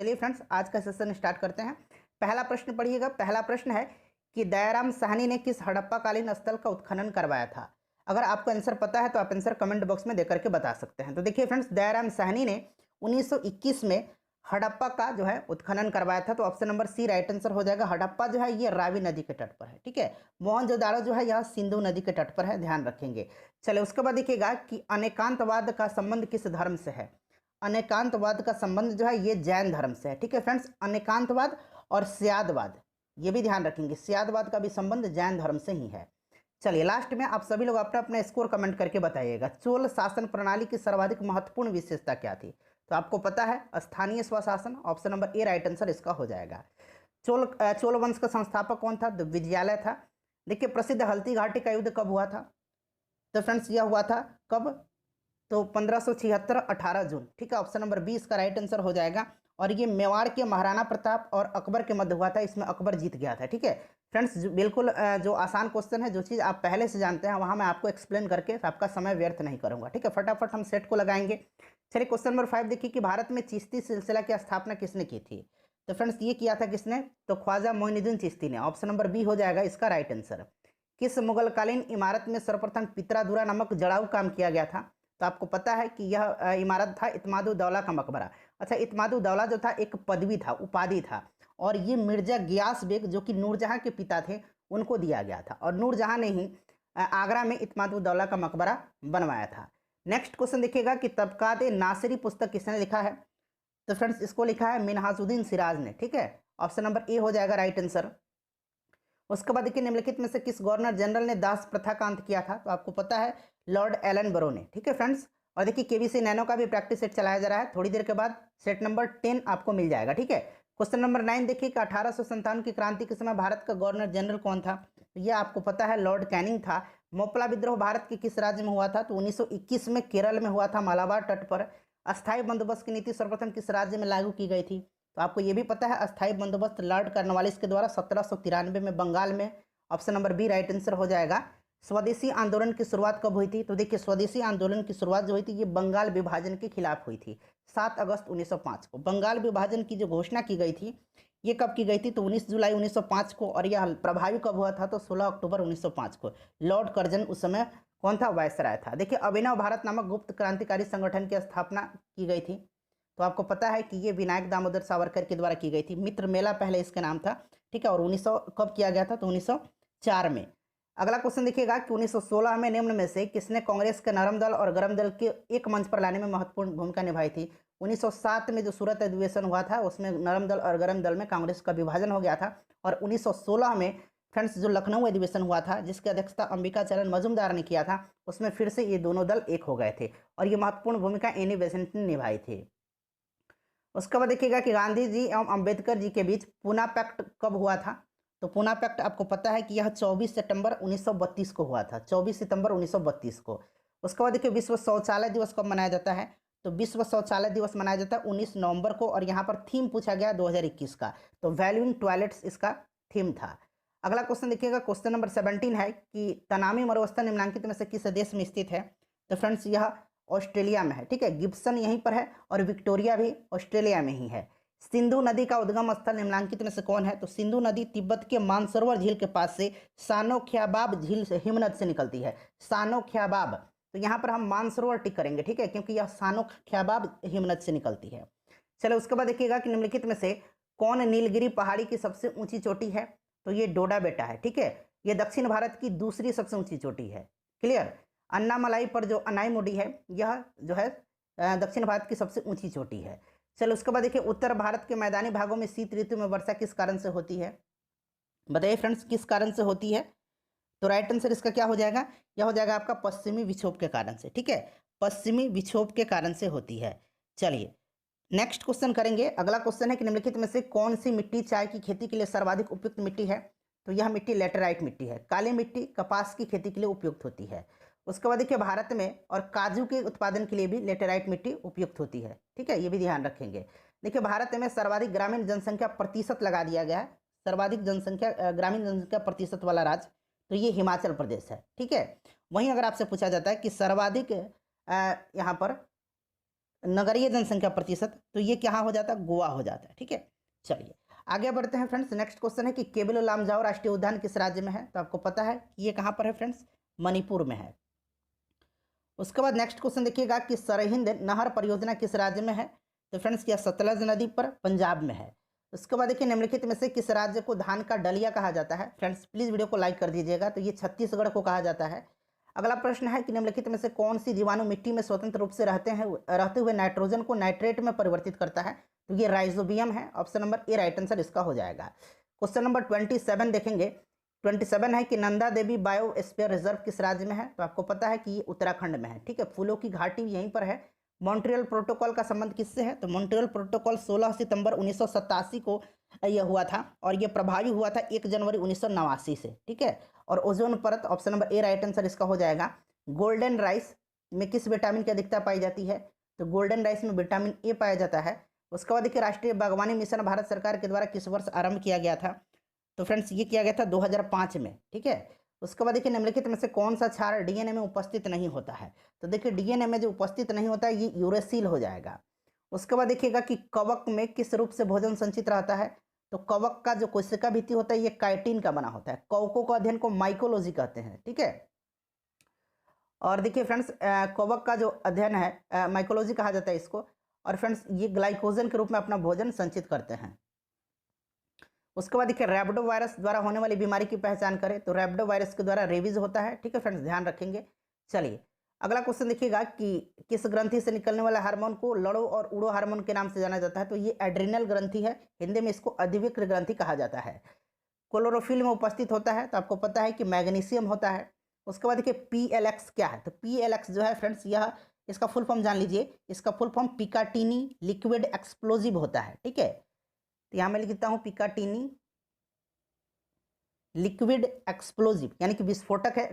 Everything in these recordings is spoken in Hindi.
चलिए फ्रेंड्स, आज का सेशन स्टार्ट करते हैं। पहला प्रश्न पढ़िएगा। पहला प्रश्न है कि दयाराम साहनी ने किस हड़प्पाकालीन स्थल का उत्खनन करवाया था। अगर आपको आंसर पता है तो आप आंसर कमेंट बॉक्स में देकर के बता सकते हैं। तो देखिए फ्रेंड्स, दयाराम साहनी ने 1921 में हड़प्पा का जो है उत्खनन करवाया था। तो option number C right answer हो जाएगा। हड़प्पा जो है ये रावी नदी के तट पर है, ठीक है। मोहनजोदाड़ो जो है यह सिंधु नदी के तट पर है, ध्यान रखेंगे। चले उसके बाद देखिएगा कि अनेकांतवाद का संबंध किस धर्म से है। अनेकांतवाद का संबंध जो है ये जैन धर्म से है, ठीक है फ्रेंड्स। अनेकांतवाद और स्यादवाद, ये भी ध्यान रखेंगे, स्यादवाद का भी संबंध जैन धर्म से ही है। चलिए लास्ट में आप सभी लोग अपना अपना स्कोर कमेंट करके बताइएगा। चोल शासन प्रणाली की सर्वाधिक महत्वपूर्ण विशेषता क्या थी। तो आपको पता है स्थानीय स्वशासन, option number A right answer इसका हो जाएगा। चोल वंश का संस्थापक कौन था। विजयालय था। देखिए प्रसिद्ध हल्दी घाटी का युद्ध कब हुआ था। तो फ्रेंड्स यह हुआ था कब, तो 1576 18 जून, ठीक है। ऑप्शन नंबर 20 का राइट आंसर हो जाएगा। और ये मेवाड़ के महाराणा प्रताप और अकबर के मध्य हुआ था, इसमें अकबर जीत गया था, ठीक है फ्रेंड्स। बिल्कुल जो आसान क्वेश्चन है, जो चीज़ आप पहले से जानते हैं वहाँ मैं आपको एक्सप्लेन करके आपका समय व्यर्थ नहीं करूँगा, ठीक है। फटाफट हम सेट को लगाएंगे। चलिए क्वेश्चन नंबर 5 देखिए कि भारत में चिश्ती सिलसिला की स्थापना किसने की थी। तो फ्रेंड्स ये किया था किसने, तो ख्वाजा मोइनुद्दीन चिश्ती ने। ऑप्शन नंबर बी हो जाएगा इसका राइट आंसर। किस मुगलकालीन इमारत में सर्वप्रथम पित्रादुरा नामक जड़ाऊ काम किया गया था। तो आपको पता है कि यह इमारत था इत्मादुद्दौला का मकबरा। अच्छा, इत्मादुद्दौला जो था एक पदवी था, उपाधि था, और ये मिर्जा गियास बेग जो कि नूरजहां के पिता थे उनको दिया गया था। और नूरजहां ने ही आगरा में इत्मादुद्दौला का मकबरा बनवाया था। नेक्स्ट क्वेश्चन देखिएगा कि तबकात नासिरी पुस्तक किसने लिखा है। तो फ्रेंड्स इसको लिखा है मिन्हाजुद्दीन सिराज ने, ठीक है। ऑप्शन नंबर ए हो जाएगा राइट आंसर। उसके बाद देखिए निम्नलिखित में से किस गवर्नर जनरल ने दास प्रथा का अंत किया था। तो आपको पता है लॉर्ड एलन बरो ने, ठीक है फ्रेंड्स। और देखिए केबीसी नैनो का भी प्रैक्टिस सेट चलाया जा रहा है, थोड़ी देर के बाद सेट नंबर 10 आपको मिल जाएगा, ठीक है। क्वेश्चन नंबर 9 देखिए कि 1857 की क्रांति के समय भारत का गवर्नर जनरल कौन था। तो यह आपको पता है लॉर्ड कैनिंग था। मोपला विद्रोह भारत के किस राज्य में हुआ था। तो 1921 में केरल में हुआ था, मालाबार तट पर। अस्थायी बंदोबस्त की नीति सर्वप्रथम किस राज्य में लागू की गई थी। तो आपको ये भी पता है अस्थायी बंदोबस्त लॉर्ड कॉर्नवालिस के द्वारा 1793 में बंगाल में। Option number B right answer हो जाएगा। स्वदेशी आंदोलन की शुरुआत कब हुई थी। तो देखिए स्वदेशी आंदोलन की शुरुआत जो हुई थी ये बंगाल विभाजन के खिलाफ हुई थी। 7 अगस्त 1905 को बंगाल विभाजन की जो घोषणा की गई थी ये कब की गई थी। तो 19 जुलाई 1905 को। और यह प्रभावी कब हुआ था, तो 16 अक्टूबर 1905 को। लॉर्ड कर्जन उस समय कौन था, वायसराय था। देखिए अभिनव भारत नामक गुप्त क्रांतिकारी संगठन की स्थापना की गई थी। तो आपको पता है कि ये विनायक दामोदर सावरकर के द्वारा की गई थी। मित्र मेला पहले इसका नाम था, ठीक है। और 1900 कब किया गया था, तो 1904 में। अगला क्वेश्चन देखिएगा कि 1916 में निम्न में से किसने कांग्रेस के नरम दल और गरम दल के एक मंच पर लाने में महत्वपूर्ण भूमिका निभाई थी। 1907 में जो सूरत अधिवेशन हुआ था उसमें नरम दल और गरम दल में कांग्रेस का विभाजन हो गया था। और 1916 में फ्रेंड्स जो लखनऊ अधिवेशन हुआ था जिसकी अध्यक्षता अंबिका चरण मजूमदार ने किया था, उसमें फिर से ये दोनों दल एक हो गए थे। और ये महत्वपूर्ण भूमिका एनी बेसेंट ने निभाई थी। उसके बाद देखिएगा कि गांधी जी एवं अंबेडकर जी के बीच पूना पैक्ट कब हुआ था। तो पूना पैक्ट आपको पता है कि यह 24 सितंबर 1932 को हुआ था, 24 सितंबर 1932 को। उसके बाद देखिए विश्व शौचालय दिवस कब मनाया जाता है। तो विश्व शौचालय दिवस मनाया जाता है 19 नवंबर को। और यहाँ पर थीम पूछा गया 2021 का, तो वैल्यू इन टॉयलेट्स इसका थीम था। अगला क्वेश्चन देखिएगा, क्वेश्चन नंबर 17 है कि तनामी मरुस्थल निम्नलिखित में से किस देश में स्थित है। तो फ्रेंड्स यह ऑस्ट्रेलिया में है, ठीक है। गिब्सन यहीं पर है और विक्टोरिया भी ऑस्ट्रेलिया में ही है। सिंधु नदी का उद्गम स्थल निम्नलिखित में से कौन है। तो सिंधु नदी तिब्बत के मानसरोवर झील के पास से सानो ख्याबाब झील से हिमनद से निकलती है। सानो ख्याबाब, तो यहाँ पर हम मानसरोवर टिक करेंगे, ठीक है, क्योंकि यह सानो ख्याबाब हिमनद से निकलती है। चलो उसके बाद देखिएगा कि निम्नलिखित में से कौन नीलगिरी पहाड़ी की सबसे ऊंची चोटी है। तो ये डोडा बेटा है, ठीक है। ये दक्षिण भारत की दूसरी सबसे ऊंची चोटी है, क्लियर। अन्नामलाई पर जो अनाईमुडी है यह जो है दक्षिण भारत की सबसे ऊंची चोटी है। चलो उसके बाद देखिए उत्तर भारत के मैदानी भागों में शीत ऋतु में वर्षा किस कारण से होती है। बताइए फ्रेंड्स किस कारण से होती है। तो राइट आंसर इसका क्या हो जाएगा, यह हो जाएगा आपका पश्चिमी विक्षोभ के कारण से, ठीक है। पश्चिमी विक्षोभ के कारण से होती है। चलिए नेक्स्ट क्वेश्चन करेंगे। अगला क्वेश्चन है कि निम्नलिखित में से कौन सी मिट्टी चाय की खेती के लिए सर्वाधिक उपयुक्त मिट्टी है। तो यह मिट्टी लेटेराइट मिट्टी है। काली मिट्टी कपास की खेती के लिए उपयुक्त होती है। उसके बाद देखिए भारत में और काजू के उत्पादन के लिए भी लेटेराइट मिट्टी उपयुक्त होती है, ठीक है, ये भी ध्यान रखेंगे। देखिए भारत में सर्वाधिक ग्रामीण जनसंख्या प्रतिशत लगा दिया गया है। सर्वाधिक जनसंख्या ग्रामीण जनसंख्या प्रतिशत वाला राज्य तो ये हिमाचल प्रदेश है, ठीक है। वहीं अगर आपसे पूछा जाता है कि सर्वाधिक यहाँ पर नगरीय जनसंख्या प्रतिशत, तो ये क्या हो जाता है, गोवा हो जाता है। ठीक है, चलिए आगे बढ़ते हैं फ्रेंड्स। नेक्स्ट क्वेश्चन है कि केबिलो लामजाओ राष्ट्रीय उद्यान किस राज्य में है, तो आपको पता है कि ये कहाँ पर है फ्रेंड्स, मणिपुर में है। उसके बाद नेक्स्ट क्वेश्चन देखिएगा कि सरहिंद नहर परियोजना किस राज्य में है, तो फ्रेंड्स क्या सतलज नदी पर पंजाब में है। उसके बाद देखिए निम्नलिखित में से किस राज्य को धान का डलिया कहा जाता है, फ्रेंड्स प्लीज वीडियो को लाइक कर दीजिएगा, तो ये छत्तीसगढ़ को कहा जाता है। अगला प्रश्न है कि निम्नलिखित में से कौन सी जीवाणु मिट्टी में स्वतंत्र रूप से रहते हुए नाइट्रोजन को नाइट्रेट में परिवर्तित करता है, तो ये राइजोबियम है। Option number A right answer इसका हो जाएगा। क्वेश्चन नंबर 27 देखेंगे। 27 है कि नंदा देवी बायोस्फीयर रिजर्व किस राज्य में है, तो आपको पता है कि ये उत्तराखंड में है। ठीक है, फूलों की घाटी यहीं पर है। मॉन्ट्रियल प्रोटोकॉल का संबंध किससे है, तो मॉन्ट्रियल प्रोटोकॉल 16 सितंबर 1987 को यह हुआ था और यह प्रभावी हुआ था 1 जनवरी 1989 से। ठीक है, और ओजोन परत, option number A right answer इसका हो जाएगा। गोल्डन राइस में किस विटामिन की अधिकता पाई जाती है, तो गोल्डन राइस में विटामिन ए पाया जाता है। उसके बाद देखिए राष्ट्रीय बागवानी मिशन भारत सरकार के द्वारा किस वर्ष आरंभ किया गया था, तो फ्रेंड्स ये किया गया था 2005 में। ठीक है, उसके बाद देखिए निम्नलिखित में से कौन सा क्षार डीएनए में उपस्थित नहीं होता है, तो देखिए डीएनए में जो उपस्थित नहीं होता है ये यूरेसिल हो जाएगा। उसके बाद देखिएगा कि कवक में किस रूप से भोजन संचित रहता है, तो कवक का जो कोशिका भित्ति होता है ये काइटिन का बना होता है। कवकों का अध्ययन को माइकोलॉजी कहते हैं। ठीक है, और देखिए फ्रेंड्स कवक का जो अध्ययन है माइकोलॉजी कहा जाता है इसको। और फ्रेंड्स ये ग्लाइकोजन के रूप में अपना भोजन संचित करते हैं। उसके बाद देखिए रैबिडो वायरस द्वारा होने वाली बीमारी की पहचान करें, तो रैबिडो वायरस के द्वारा रेबीज होता है। ठीक है फ्रेंड्स, ध्यान रखेंगे। चलिए अगला क्वेश्चन देखिएगा कि किस ग्रंथि से निकलने वाला हार्मोन को लड़ो और उड़ो हार्मोन के नाम से जाना जाता है, तो ये एड्रिनल ग्रंथि है। हिंदी में इसको अधिविक्र ग्रंथि कहा जाता है। क्लोरोफिल में उपस्थित होता है, तो आपको पता है कि मैग्नीशियम होता है। उसके बाद देखिए पीएलएक्स क्या है, तो पीएलएक्स जो है फ्रेंड्स यह इसका फुल फॉर्म जान लीजिए। इसका full form Picatinny liquid explosive होता है। ठीक है, तो यहाँ मैं लिख देता हूँ पिकाटिनी लिक्विड एक्सप्लोजिव यानी कि विस्फोटक है।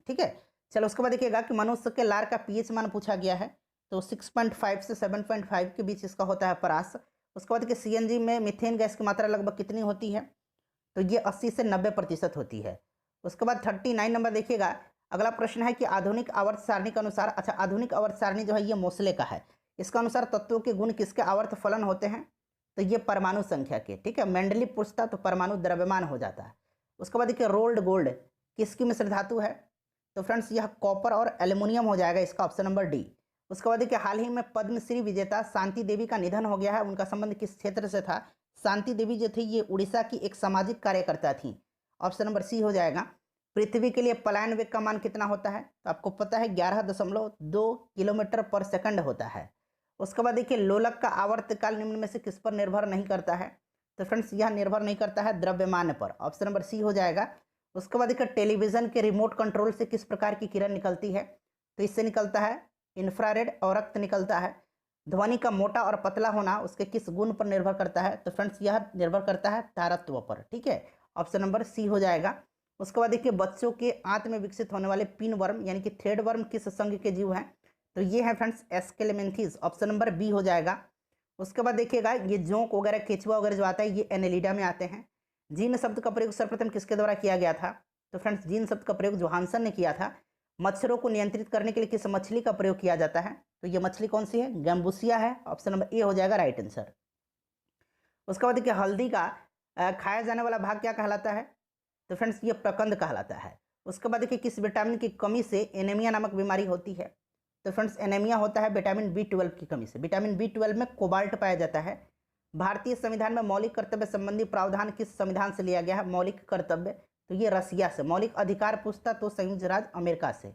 ठीक है, चलो उसके बाद देखिएगा कि मनुष्य के लार का पीएच मान पूछा गया है, तो 6.5 से 7.5 के बीच इसका होता है परास। उसके बाद देखिए सीएनजी में मीथेन गैस की मात्रा लगभग कितनी होती है, तो ये 80 से 90% होती है। उसके बाद 39 नंबर देखिएगा। अगला प्रश्न है कि आधुनिक आवर्त सारणी के अनुसार, अच्छा आधुनिक आवर्त सारणी जो है ये मोसले का है, इसका अनुसार तत्वों के गुण किसके आवर्त फलन होते हैं, तो ये परमाणु संख्या के। ठीक है, मेंडलीव पूछता तो परमाणु द्रव्यमान हो जाता है। उसके बाद देखिए रोल्ड गोल्ड किसकी मिश्र धातु है, तो फ्रेंड्स यह कॉपर और एल्युमिनियम हो जाएगा, इसका ऑप्शन नंबर डी। उसके बाद देखिए हाल ही में पद्मश्री विजेता शांति देवी का निधन हो गया है, उनका संबंध किस क्षेत्र से था, शांति देवी जो थी ये उड़ीसा की एक सामाजिक कार्यकर्ता थी। ऑप्शन नंबर सी हो जाएगा। पृथ्वी के लिए पलायन वेग का मान कितना होता है, तो आपको पता है 11.2 किलोमीटर पर सेकंड होता है। उसके बाद देखिए लोलक का आवर्तकाल निम्न में से किस पर निर्भर नहीं करता है, तो फ्रेंड्स यह निर्भर नहीं करता है द्रव्यमान पर। ऑप्शन नंबर सी हो जाएगा। उसके बाद देखिए टेलीविजन के रिमोट कंट्रोल से किस प्रकार की किरण निकलती है, तो इससे निकलता है इंफ्रारेड और रक्त निकलता है। ध्वनि का मोटा और पतला होना उसके किस गुण पर निर्भर करता है, तो फ्रेंड्स यह निर्भर करता है तारत्व पर। ठीक है, ऑप्शन नंबर सी हो जाएगा। उसके बाद देखिए बच्चों के आंत में विकसित होने वाले पिन वर्म यानी कि थ्रेड वर्म किस संघ के जीव हैं, तो ये है फ्रेंड्स एस्केलेमेंथीज, ऑप्शन नंबर बी हो जाएगा। उसके बाद देखिएगा ये जोंक वगैरह केचुआ वगैरह जो आता है ये एनेलिडा में आते हैं। जीन शब्द का प्रयोग सर्वप्रथम किसके द्वारा किया गया था, तो फ्रेंड्स जीन शब्द का प्रयोग जोहानसन ने किया था। मच्छरों को नियंत्रित करने के लिए किस मछली का प्रयोग किया जाता है, तो ये मछली कौन सी है, गैम्बुसिया है। ऑप्शन नंबर ए हो जाएगा राइट आंसर। उसके बाद देखिए हल्दी का खाया जाने वाला भाग क्या कहलाता है, तो फ्रेंड्स ये प्रकंद कहलाता है। उसके बाद देखिए किस विटामिन की कमी से एनीमिया नामक बीमारी होती है, तो फ्रेंड्स एनीमिया होता है विटामिन B12 की कमी से। विटामिन B12 में कोबाल्ट पाया जाता है। भारतीय संविधान में मौलिक कर्तव्य संबंधी प्रावधान किस संविधान से लिया गया है, मौलिक कर्तव्य, तो ये रसिया से। मौलिक अधिकार पूछता तो संयुक्त राज्य अमेरिका से।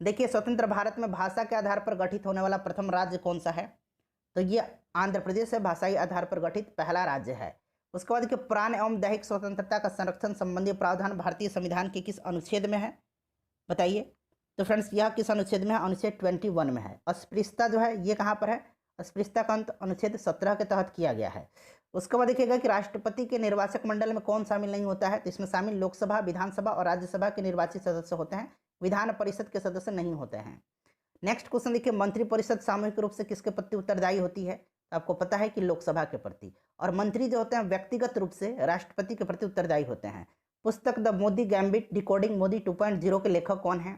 देखिए स्वतंत्र भारत में भाषा के आधार पर गठित होने वाला प्रथम राज्य कौन सा है, तो ये आंध्र प्रदेश है, भाषाई आधार पर गठित पहला राज्य है। उसके बाद देखिए प्राण एवं दैहिक स्वतंत्रता का संरक्षण संबंधी प्रावधान भारतीय संविधान के किस अनुच्छेद में है, बताइए, तो फ्रेंड्स यह किस अनुच्छेद में है, अनुच्छेद 21 में है। अस्पृश्यता जो है ये कहाँ पर है, अस्पृश्यता का अंत अनुच्छेद 17 के तहत किया गया है। उसके बाद देखिएगा कि राष्ट्रपति के निर्वाचक मंडल में कौन शामिल नहीं होता है, तो इसमें शामिल लोकसभा, विधानसभा और राज्यसभा के निर्वाचित सदस्य होते हैं, विधान परिषद के सदस्य नहीं होते हैं। नेक्स्ट क्वेश्चन देखिए मंत्रिपरिषद सामूहिक रूप से किसके प्रति उत्तरदायी होती है, तो आपको पता है कि लोकसभा के प्रति। और मंत्री जो होते हैं व्यक्तिगत रूप से राष्ट्रपति के प्रति उत्तरदायी होते हैं। पुस्तक the Modi gambit decoding Modi 2.0 के लेखक कौन है,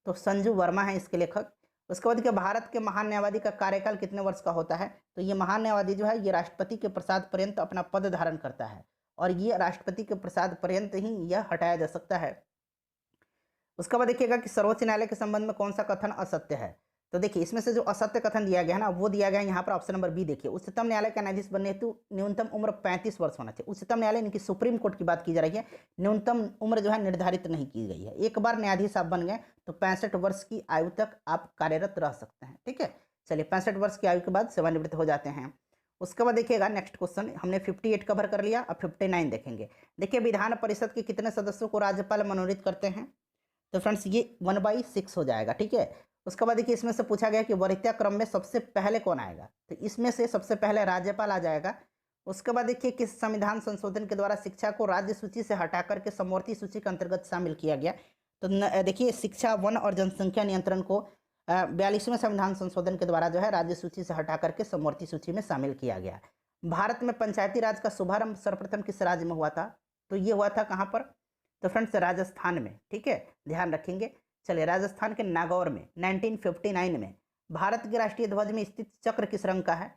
तो संजू वर्मा है इसके लेखक। उसके बाद कि भारत के महान न्यायवादी का कार्यकाल कितने वर्ष का होता है? तो ये महान न्यायवादी जो है ये राष्ट्रपति के प्रसाद पर्यंत अपना पद धारण करता है और ये राष्ट्रपति के प्रसाद पर्यंत ही यह हटाया जा सकता है। उसके बाद देखिएगा कि सर्वोच्च न्यायालय के संबंध में कौन सा कथन असत्य है? तो देखिए इसमें से जो असत्य कथन दिया गया है ना वो दिया गया है यहाँ पर ऑप्शन नंबर बी। देखिए उच्चतम न्यायालय का न्यायाधीश बनने हेतु न्यूनतम उम्र 35 वर्ष होना चाहिए। उच्चतम न्यायालय इनकी सुप्रीम कोर्ट की बात की जा रही है, न्यूनतम उम्र जो है निर्धारित नहीं की गई है। एक बार न्यायाधीश आप बन गए तो 65 वर्ष की आयु तक आप कार्यरत रह सकते हैं। ठीक है, चलिए 65 वर्ष की आयु के बाद सेवानिवृत्त हो जाते हैं। उसके बाद देखिएगा नेक्स्ट क्वेश्चन हमने 58 कवर कर लिया, अब 59 देखेंगे। देखिए विधान परिषद के कितने सदस्यों को राज्यपाल मनोनीत करते हैं? तो फ्रेंड्स ये 1/6 हो जाएगा। ठीक है, उसके बाद देखिए इसमें से पूछा गया कि वरीयता क्रम में सबसे पहले कौन आएगा? तो इसमें से सबसे पहले राज्यपाल आ जाएगा। उसके बाद देखिए किस संविधान संशोधन के द्वारा शिक्षा को राज्य सूची से हटाकर के समवर्ती सूची के अंतर्गत शामिल किया गया? तो देखिए शिक्षा, वन और जनसंख्या नियंत्रण को 42वें संविधान संशोधन के द्वारा जो है राज्य सूची से हटा करके समवर्ती सूची में शामिल किया गया। भारत में पंचायती राज का शुभारंभ सर्वप्रथम किस राज्य में हुआ था? तो ये हुआ था कहाँ पर? तो फ्रेंड्स राजस्थान में। ठीक है, ध्यान रखेंगे। चलिए राजस्थान के नागौर में 1959 में। भारत के राष्ट्रीय ध्वज में स्थित चक्र किस रंग का है?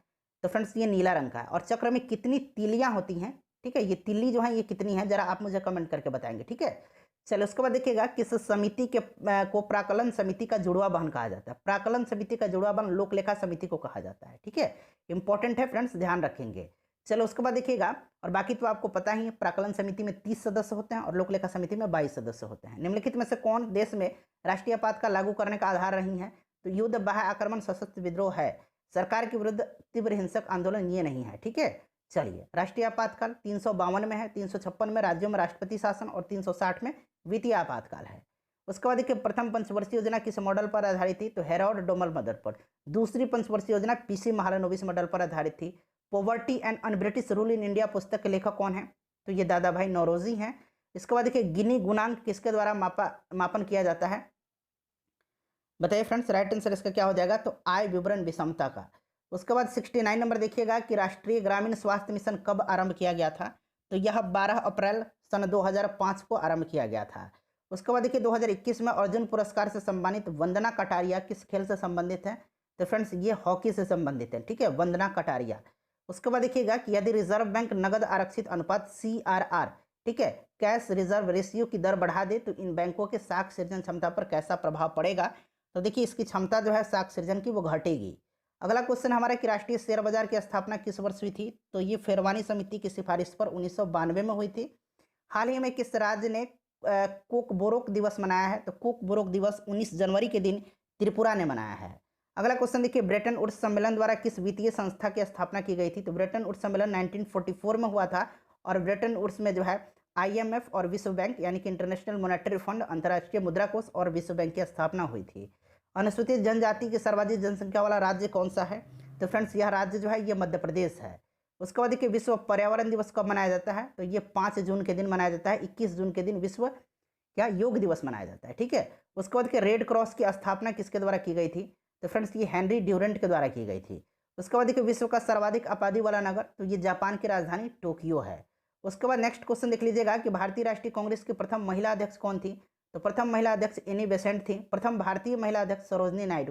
तो फ्रेंड्स ये नीला रंग का है। और चक्र में कितनी तिलियां होती हैं? ठीक है, ये तिल्ली जो है ये कितनी है जरा आप मुझे कमेंट करके बताएंगे। ठीक है, चलिए उसके बाद देखिएगा किस समिति के को प्राकलन समिति का जुड़वा बहन कहा जाता है? प्राकलन समिति का जुड़वा बहन लोक लेखा समिति को कहा जाता है। ठीक है, इंपॉर्टेंट है फ्रेंड्स, ध्यान रखेंगे। चलो उसके बाद देखिएगा, और बाकी तो आपको पता ही है, प्राकलन समिति में 30 सदस्य होते हैं और लोक लेखा समिति में 22 सदस्य होते हैं। निम्नलिखित में से कौन देश में राष्ट्रीय आपातकाल लागू करने का आधार रही है? तो युद्ध, बाह्य आक्रमण, सशस्त्र विद्रोह है। सरकार के विरुद्ध तीव्र हिंसक आंदोलन ये नहीं है। ठीक है, चलिए राष्ट्रीय आपातकाल 352 में है, 356 में राज्यों में राष्ट्रपति शासन और 360 में वित्तीय आपातकाल है। उसके बाद देखिए प्रथम पंचवर्षीय योजना किस मॉडल पर आधारित थी? तो हेरोल्ड डोमल मॉडल पर। दूसरी पंचवर्षीय योजना पीसी महालनोबिस मॉडल पर आधारित थी। Poverty and un British rule in India पुस्तक के लेखक कौन है? तो ये दादा भाई नौरोजी हैं। इसके बाद देखिए गिनी गुणांक किसके द्वारा मापन किया जाता है? बताइए फ्रेंड्स, राइट आंसर इसका क्या हो जाएगा? तो आय विवरण विषमता का। उसके बाद 69 नंबर देखिएगा कि राष्ट्रीय ग्रामीण स्वास्थ्य मिशन कब आरंभ किया गया था? तो यह 12 अप्रैल सन 2005 को आरंभ किया गया था। उसके बाद देखिए 2021 में अर्जुन पुरस्कार से सम्मानित वंदना कटारिया किस खेल से संबंधित है? तो फ्रेंड्स ये हॉकी से संबंधित है। ठीक है, वंदना कटारिया। उसके बाद देखिएगा कि यदि रिजर्व बैंक नगद आरक्षित अनुपात CRR, ठीक है, कैश रिजर्व रेशियो की दर बढ़ा दे तो इन बैंकों के साख सृजन क्षमता पर कैसा प्रभाव पड़ेगा? तो देखिए इसकी क्षमता जो है साख सृजन की वो घटेगी। अगला क्वेश्चन हमारा कि राष्ट्रीय शेयर बाजार की स्थापना किस वर्ष हुई थी? तो ये फेरवानी समिति की सिफारिश पर 1992 में हुई थी। हाल ही में किस राज्य ने कोकबोरोक दिवस मनाया है? तो कोकबोरोक दिवस 19 जनवरी के दिन त्रिपुरा ने मनाया है। अगला क्वेश्चन देखिए ब्रेटन वुड्स सम्मेलन द्वारा किस वित्तीय संस्था की स्थापना की गई थी? तो ब्रेटन वुड्स सम्मेलन 1944 में हुआ था और ब्रेटन वुड्स में जो है IMF और विश्व बैंक यानी कि इंटरनेशनल मॉनेटरी फंड, अंतर्राष्ट्रीय मुद्रा कोष और विश्व बैंक की स्थापना हुई थी। अनुसूचित जनजाति की सर्वाधिक जनसंख्या वाला राज्य कौन सा है? तो फ्रेंड्स यह राज्य जो है ये मध्य प्रदेश है। उसके बाद देखिए विश्व पर्यावरण दिवस कब मनाया जाता है? तो ये 5 जून के दिन मनाया जाता है। 21 जून के दिन विश्व क्या योग दिवस मनाया जाता है। ठीक है, उसके बाद देखिए रेड क्रॉस की स्थापना किसके द्वारा की गई थी? तो फ्रेंड्स ये हेनरी ड्यूरेंट के द्वारा की गई थी। उसके बाद देखिए विश्व का सर्वाधिक आबादी वाला नगर, तो ये जापान की राजधानी टोक्यो है। उसके बाद नेक्स्ट क्वेश्चन देख लीजिएगा कि भारतीय राष्ट्रीय कांग्रेस की प्रथम महिला अध्यक्ष कौन थी? तो प्रथम महिला अध्यक्ष एनी बेसेंट थी। प्रथम भारतीय महिला अध्यक्ष सरोजनी नायडू।